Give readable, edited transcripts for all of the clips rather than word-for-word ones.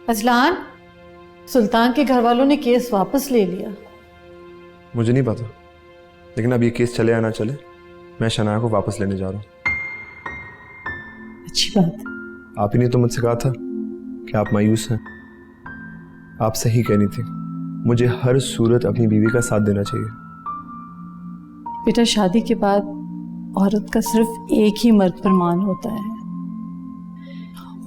Azlan, सुल्तान के घर वालों ने केस वापस ले लिया। मुझे नहीं पता, लेकिन अब ये केस चले या ना चले, मैं शनाया को वापस लेने जा रहा हूँ। अच्छी बात। आप ही ने तो मुझसे कहा था कि आप मायूस हैं। आप सही कहनी थी, मुझे हर सूरत अपनी बीवी का साथ देना चाहिए। बेटा, शादी के बाद औरत का सिर्फ एक ही मर्द पर मान होता है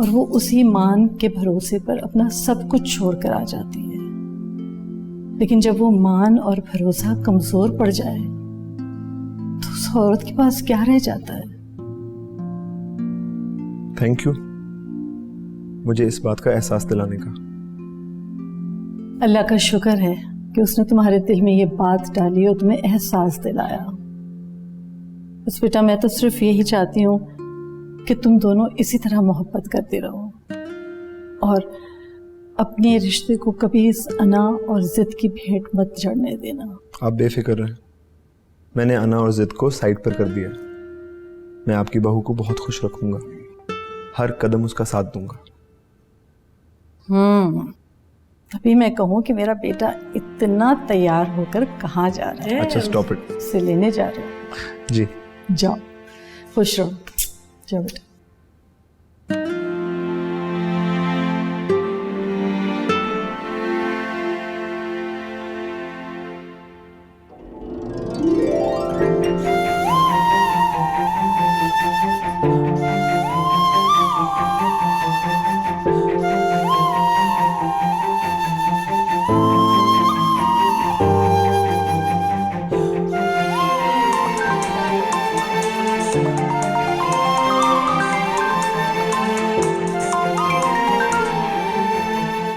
और वो उसी मान के भरोसे पर अपना सब कुछ छोड़कर आ जाती है। लेकिन जब वो मान और भरोसा कमजोर पड़ जाए तो उस औरत के पास क्या रह जाता है? थैंक यू मुझे इस बात का एहसास दिलाने का। अल्लाह का शुक्र है कि उसने तुम्हारे दिल में ये बात डाली और तुम्हें एहसास दिलाया। बस बेटा, मैं तो सिर्फ यही चाहती हूँ कि तुम दोनों इसी तरह मोहब्बत करते रहो और अपने रिश्ते को कभी इस अना और जिद की भेंट मत चढ़ने देना। आप बेफिक्र रहें, मैंने अना और जिद को साइड पर कर दिया। मैं आपकी बहू को बहुत खुश रखूंगा, हर कदम उसका साथ दूंगा। तभी मैं कहूँ कि मेरा बेटा इतना तैयार होकर कहाँ जा रहा है। अच्छा, स्टॉप इट। से लेने जा रहे हैं जी। जाओ, खुश रहो। जाओ बेटा।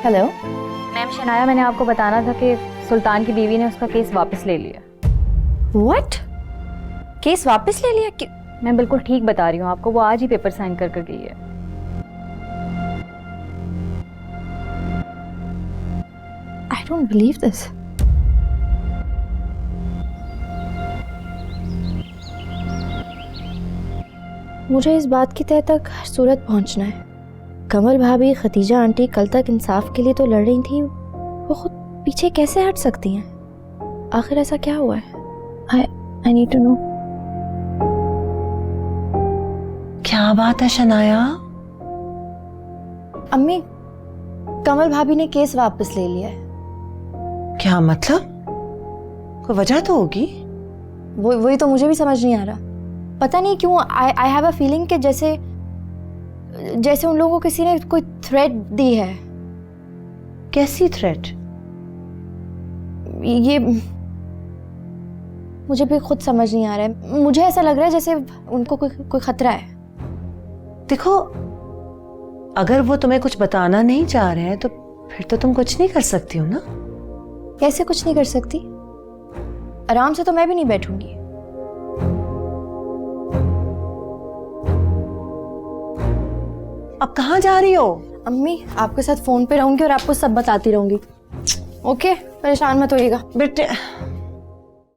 हेलो मैम, शनाया, मैंने आपको बताना था कि सुल्तान की बीवी ने उसका केस वापस ले लिया। व्हाट? केस वापस ले लिया? मैं बिल्कुल ठीक बता रही हूँ आपको, वो आज ही पेपर साइन कर कर गई है। I don't believe this. मुझे इस बात की तह तक हर सूरत पहुंचना है। कमल भाभी, खतीजा आंटी कल तक इंसाफ के लिए तो लड़ रही थी, वो खुद पीछे कैसे हट सकती हैं? आखिर ऐसा क्या हुआ है? I need to know. क्या बात है शनाया? अम्मी, कमल भाभी ने केस वापस ले लिया है। क्या मतलब? कोई वजह तो होगी। वही तो मुझे भी समझ नहीं आ रहा। पता नहीं क्यों आई हैव अ फीलिंग कि जैसे उन लोगों को किसी ने कोई थ्रेट दी है। कैसी थ्रेट? ये मुझे भी खुद समझ नहीं आ रहा है। मुझे ऐसा लग रहा है जैसे उनको कोई खतरा है। देखो, अगर वो तुम्हें कुछ बताना नहीं चाह रहे हैं तो फिर तो तुम कुछ नहीं कर सकती हो ना। कैसे कुछ नहीं कर सकती? आराम से तो मैं भी नहीं बैठूंगी। अब कहाँ जा रही हो? अम्मी, आपके साथ फोन पे रहूंगी और आपको सब बताती रहूंगी। ओके, परेशान मत होइएगा। बेटे